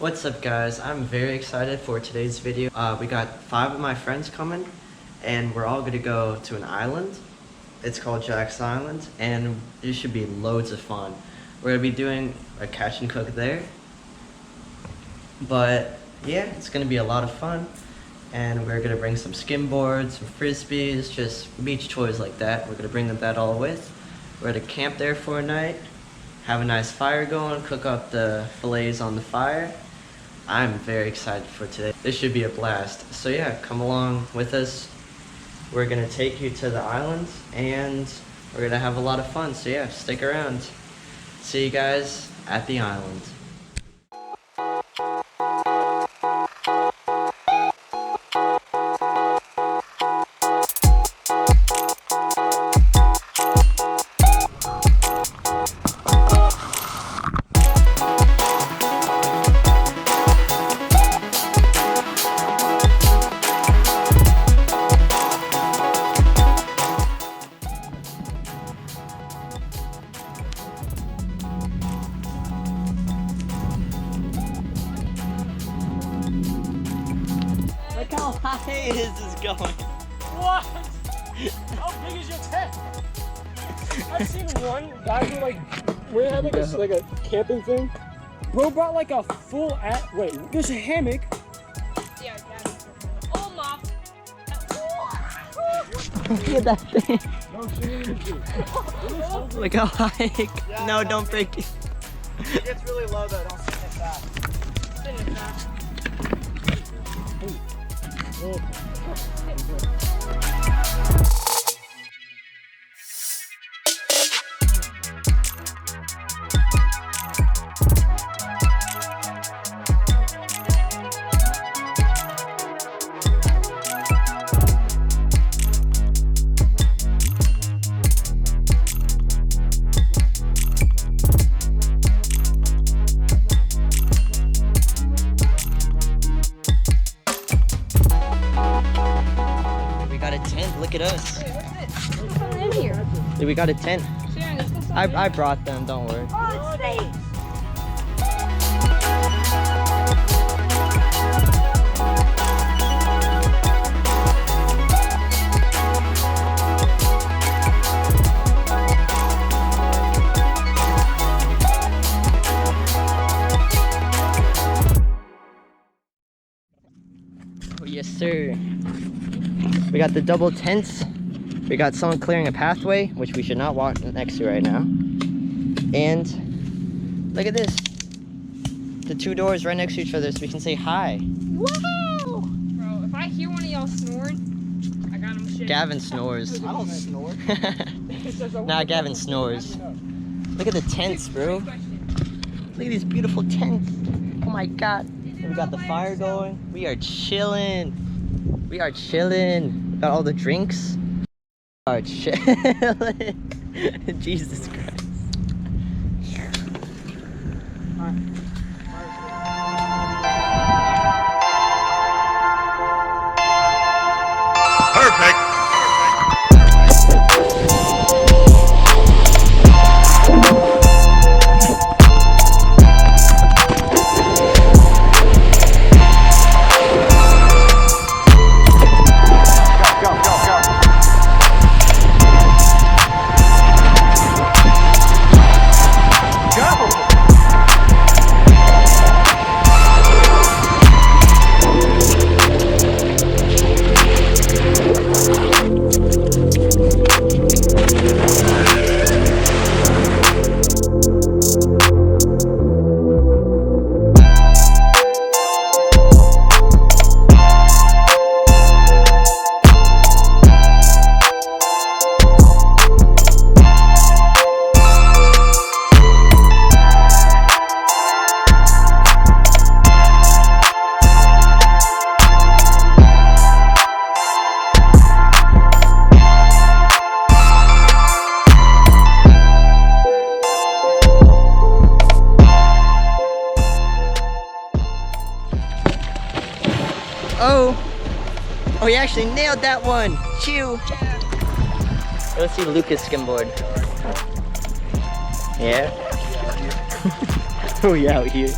What's up guys, I'm very excited for today's video. We got 5 of my friends coming and we're all gonna go to an island. It's called Jack's Island and it should be loads of fun. We're gonna be doing a catch and cook there. But yeah, it's gonna be a lot of fun. And we're gonna bring some skimboards, some frisbees, just beach toys like that. We're gonna bring that all with. We're gonna camp there for a night, have a nice fire going, cook up the fillets on the fire. I'm very excited for today. This should be a blast. So yeah, come along with us. We're gonna take you to the island and we're gonna have a lot of fun. So yeah, stick around. See you guys at the island. Look how high is this going? What? How big is your tent? I've seen one guy who we had like a camping thing. Bro brought like a full wait, there's a hammock. Yeah, oh mom. Look at that thing. No, she didn't even do. Look how high. Yeah, no, don't break it. It gets really low though, don't sit it fast. Sit it fast. Look at us. Wait, what's this? What's in here? Dude, we got a tent. Sharon, is this I brought them, don't worry. Oh, it's safe. Oh, yes, sir. We got the double tents. We got someone clearing a pathway, which we should not walk next to right now. And look at this. The 2 doors right next to each other so we can say hi. Wow! Bro, if I hear one of y'all snoring, I got him shit. Gavin snores. I don't snore. Nah, Gavin snores. Look at the tents, bro. Look at these beautiful tents. Oh my god. We got the fire going. We are chilling. We are chilling. Got all the drinks. We are chilling. Jesus Christ. Perfect. Oh, you actually nailed that one. Chew. Let's see Lucas skimboard. Yeah. We out here.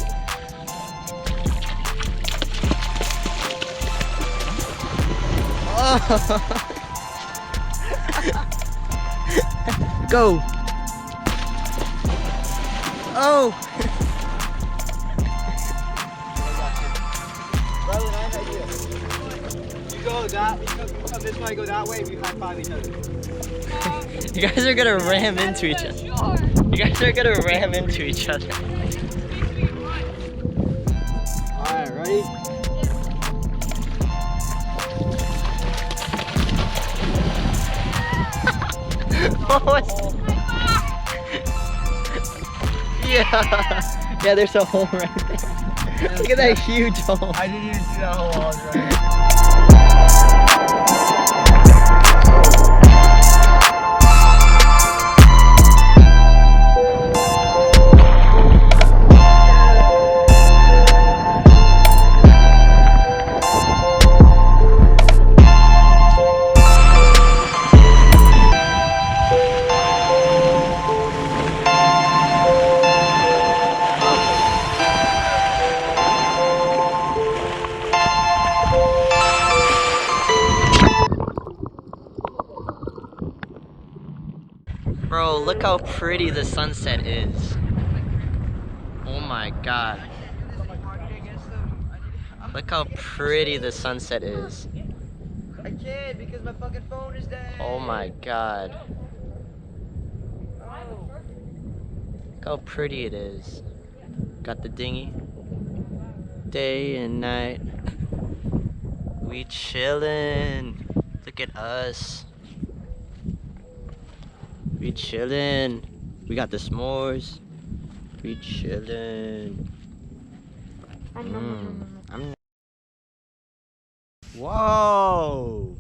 Go. Oh. Brother, nice idea. You go that, you come this way, go that way, we high five each other. You guys are gonna ram into each other. You guys are gonna ram into each other. Alright, ready? Yeah. Yeah, there's a hole right there. Look at that huge hole. I didn't even see that hole, I was right. Bro, look how pretty the sunset is. Oh my god. Look how pretty the sunset is. I can't because my fucking phone is dead. Oh my god. Look how pretty it is. Got the dinghy. Day and night. We chillin'. Look at us. We chillin'. We got the s'mores. We chillin'. Whoa!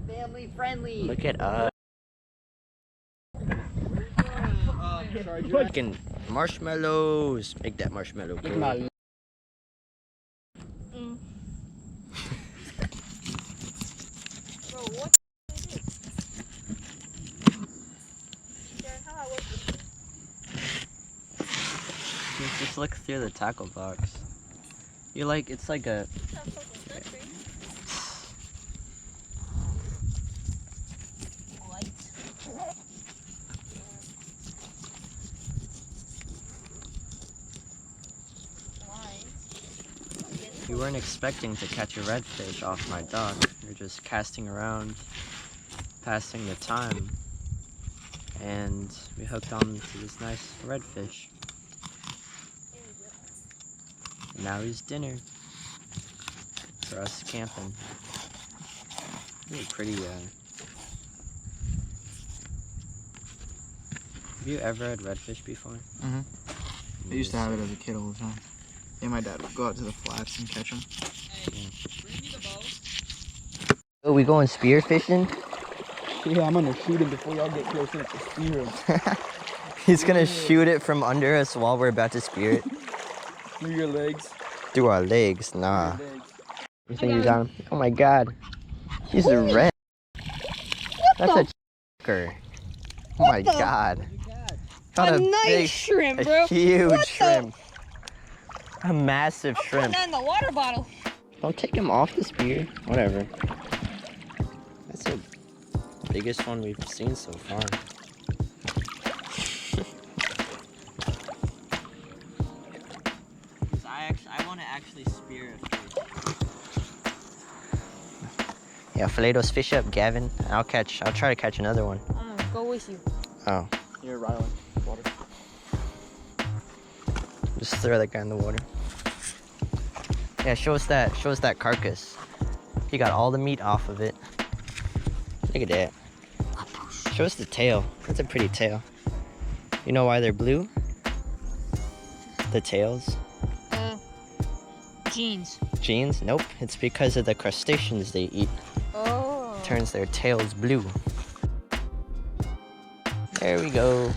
Family friendly. Look at us. Fucking marshmallows. Make that marshmallow go. Bro, what is it? Sharon, how I work this thing? Just look through the tackle box. You're like, it's like a. Sounds fucking touching. Lights. Lines. You weren't expecting to catch a redfish off my dock. You're just casting around, passing the time. And we hooked on to this nice redfish. Now he's dinner for us camping. Really pretty. Have you ever had redfish before? I used to have it as a kid all the time. Me and my dad would go out to the flats and catch them. Oh, we going spear fishing? Yeah, I'm gonna shoot him before y'all get close enough to spear him. He's gonna shoot it from under us while we're about to spear it. Through your legs. Through our legs, nah. Your legs. You think you got him? Oh my god. He's a red. That's a choker. Oh my god. Got A nice shrimp, bro. A huge What the- shrimp. A massive Put shrimp. that in the water bottle. Don't take him off the spear. Whatever. That's the biggest one we've seen so far. I want to actually spear a fish. Yeah, fillet those fish up, Gavin. I'll try to catch another one. I'm gonna go with you. Oh, Here, Rylan. Water. just throw that guy in the water. Yeah, show us that carcass. He got all the meat off of it. Look at that. Show us the tail. That's a pretty tail. You know why they're blue? The tails. Jeans. Genes? Nope. It's because of the crustaceans they eat. Oh. Turns their tails blue. There we go.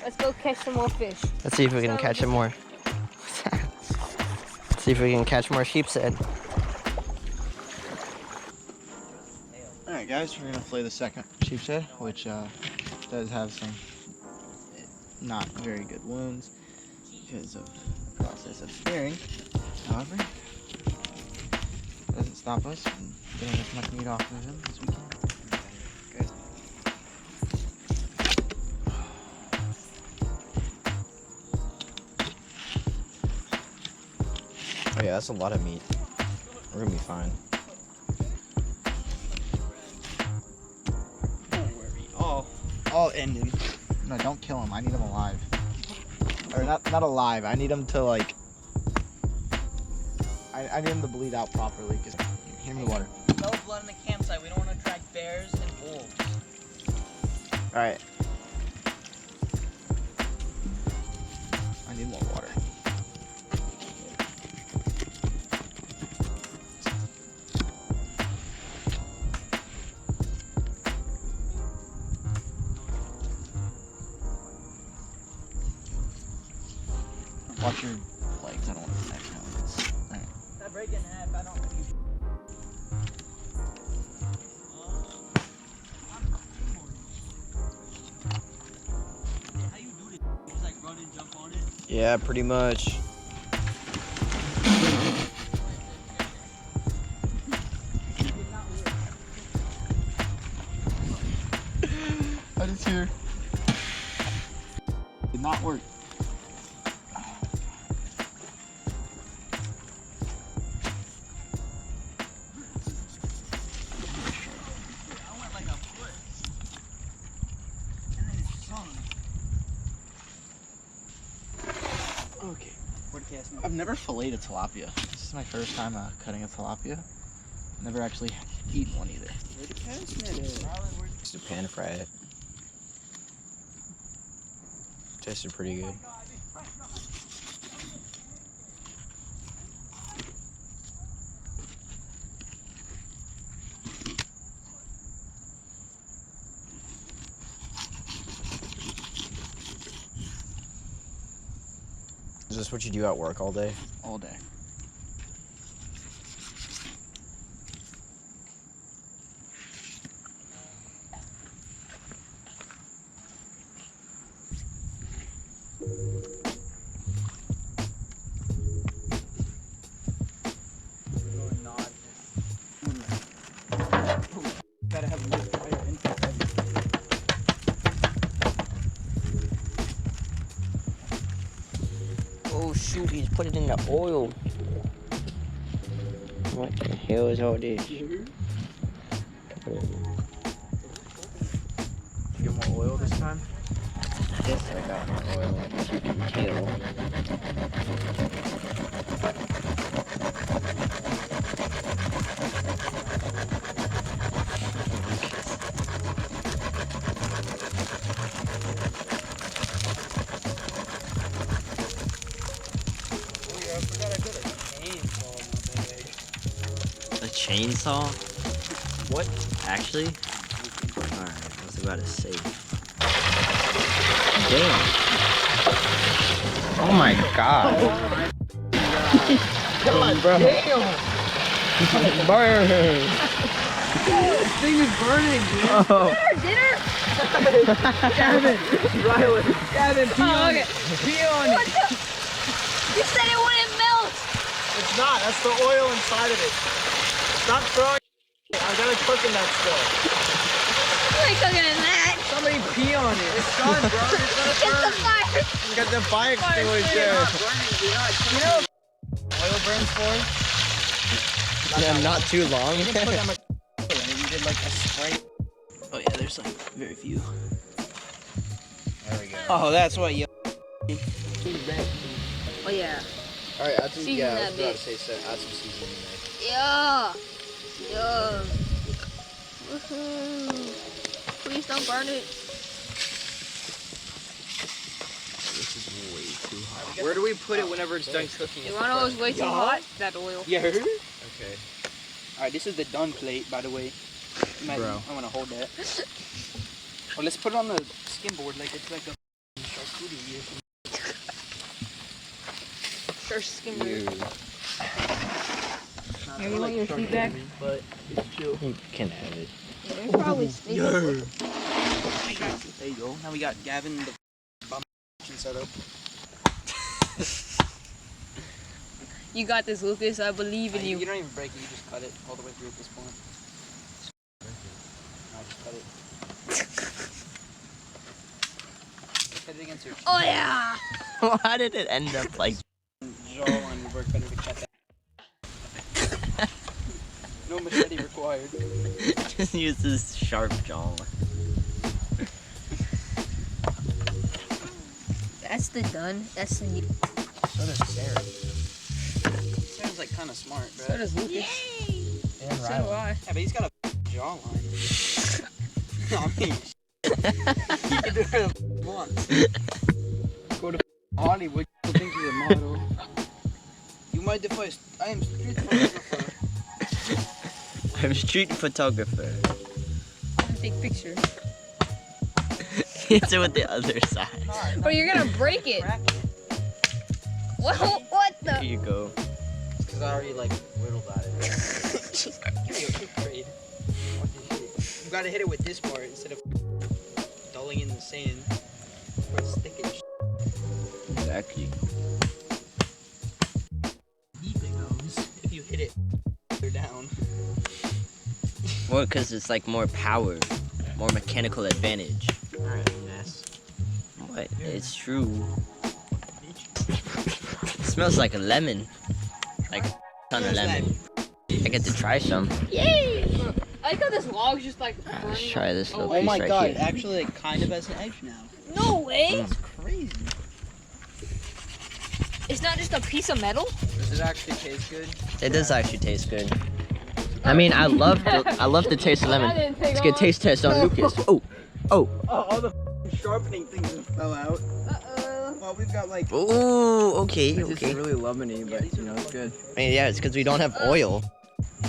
Let's go catch some more fish. Let's see if we can catch some more. Let's see if we can catch more sheep's head. Alright guys, we're gonna fillet the second sheep's head, which does have some not very good wounds because of the process of spearing. However, it doesn't stop us from getting as much meat off of him as we can. Good. Oh yeah, that's a lot of meat. We're gonna be fine. Don't worry. I'll end him. No, don't kill him. I need him alive. Or not alive. I need him to like. I need him to bleed out properly. Cause hand me water. No blood in the campsite. We don't want to attract bears and wolves. All right. I need more water. Watch your legs. I don't want to connect now. Alright. If I break it in half, I don't. How you do this? You just like run and jump on it? Yeah, pretty much. I just hear. Did not work. Okay. I've never filleted tilapia. This is my first time cutting a tilapia. Never actually eaten one either. Just a pan fry it. Tasted pretty good. Is this what you do at work all day? All day. Gotta have a little fire intake. Oh shoot, he's put it in the oil. What the hell is all this? You get more oil this time? Yes, I got more oil, as you can tell. A chainsaw? What? Actually? Alright, I was about to say. Damn. Oh my god. God, bro. Damn. Burn. This thing is burning, dude. Oh. Dinner? Gavin. Riley. Gavin, pee on it. Pee on it. You said it wouldn't melt. It's not. That's the oil inside of it. Stop throwing. I gotta cook in that still. You ain't cooking in that. Somebody pee on it. It's done, bro. It's gonna Get the burn. fire. Got the fire extinguisher. You know oil burns for? Yeah, not too long. You didn't put them you did like a spray. Oh yeah, there's like very few. There we go. Oh, that's what you. Oh yeah. Alright, add some, Season I that was about to bitch. say, so add some seasoning in Yeah. Yeah. Woohoo. Please don't burn it. This is way too hot. Where do we put it whenever it's done cooking? You wanna know what's way too hot? That oil. Yeah. Okay. Alright, this is the done plate, by the way. Imagine, Bro. I wanna hold that. Well, let's put it on the skin board like it's like a charcuterie or something. Sure, skim You, it. Here, you want your feet back? But it's chill. you can have it. Yeah, there's probably stinky. There you go. Now we got Gavin the bum set up. You got this, Lucas. I believe in You you. don't even break it, you just cut it all the way through at this point. No, just cut it. Cut it against your Oh yeah! How did it end up like? jawline would work better to cut that. No machete required. Just use this sharp jaw. That's the done. That's the new. So does Sarah. Sounds like kind of smart, bro. So does Lucas. And So do Riley. I. Yeah, but he's got a jawline. I mean, he can do whatever he wants. Go to Hollywood, you think he's a model. You might defy. I am street photographer. I'm street photographer. Take picture. Hit it with the other side. Oh, you're gonna break it. What? What Here the? you go. Because I already like whittled at it. Give me a quick grade. You gotta hit it with this part instead of dulling in the sand. Where it's thick and Exactly. deep it goes. If you hit it further down. Well, because it's like more power, more mechanical advantage. Alright, mess. What? It's true. It smells like a lemon. Like a ton of lemon. I get to try some. Yay! I like how this log's just like burning. Let's try this little Oh piece my right god, here. it actually like kind of has an edge now. No way! It's crazy. It's not just a piece of metal. Does it actually taste good? It does actually taste good. I mean, I love the taste of lemon. Let's get a taste test on Lucas. Oh, Oh, all the sharpening things fell out. Uh-oh. Well, we've got like. ooh, okay, It's just okay. really lemony, but you know, it's good. I mean, yeah, it's because we don't have oil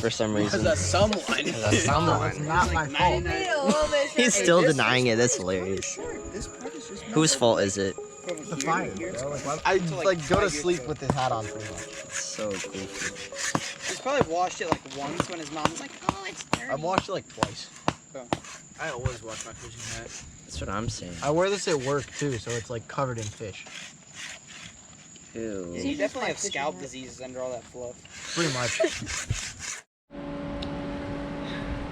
for some reason. Someone. Someone. Not my fault. Made a little bit. He's still denying it. That's hilarious. This part is just Whose fault is it? The fire, bro. I To, like, like go dry to sleep with this hat on pretty much. It's so goofy. He's probably washed it like once when his mom's like, oh, it's dirty. I've washed it like twice. I always wash my fishing hat. That's what I'm saying. I wear this at work too, so it's like covered in fish. Ew. You definitely have scalp diseases under all that fluff. Pretty much.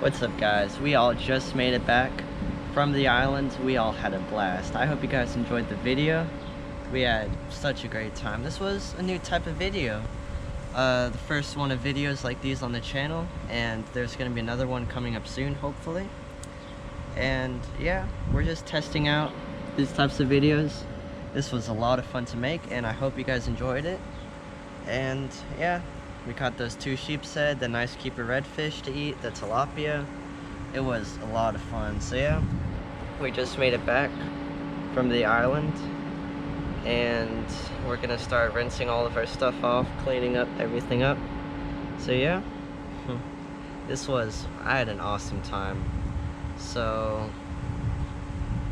What's up, guys? We all just made it back from the island. We all had a blast. I hope you guys enjoyed the video. We had such a great time. This was a new type of video. The first one of videos like these on the channel, and there's gonna be another one coming up soon, hopefully. And yeah, we're just testing out these types of videos. This was a lot of fun to make, and I hope you guys enjoyed it. And yeah, we caught those 2 sheepshead, the nice keeper redfish to eat, the tilapia. It was a lot of fun. So yeah, we just made it back from the island, and we're gonna start rinsing all of our stuff off, cleaning up everything up. So yeah, I had an awesome time. So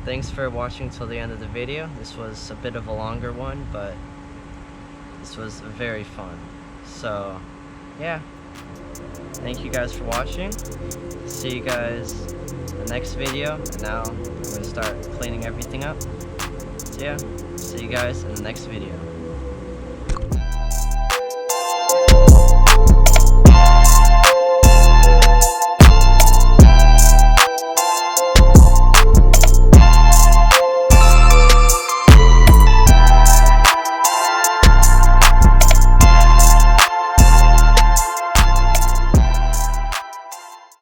thanks for watching till the end of the video. This was a bit of a longer one, but this was very fun. So yeah, thank you guys for watching. See you guys in the next video. And now I'm gonna start cleaning everything up. So yeah, see you guys in the next video.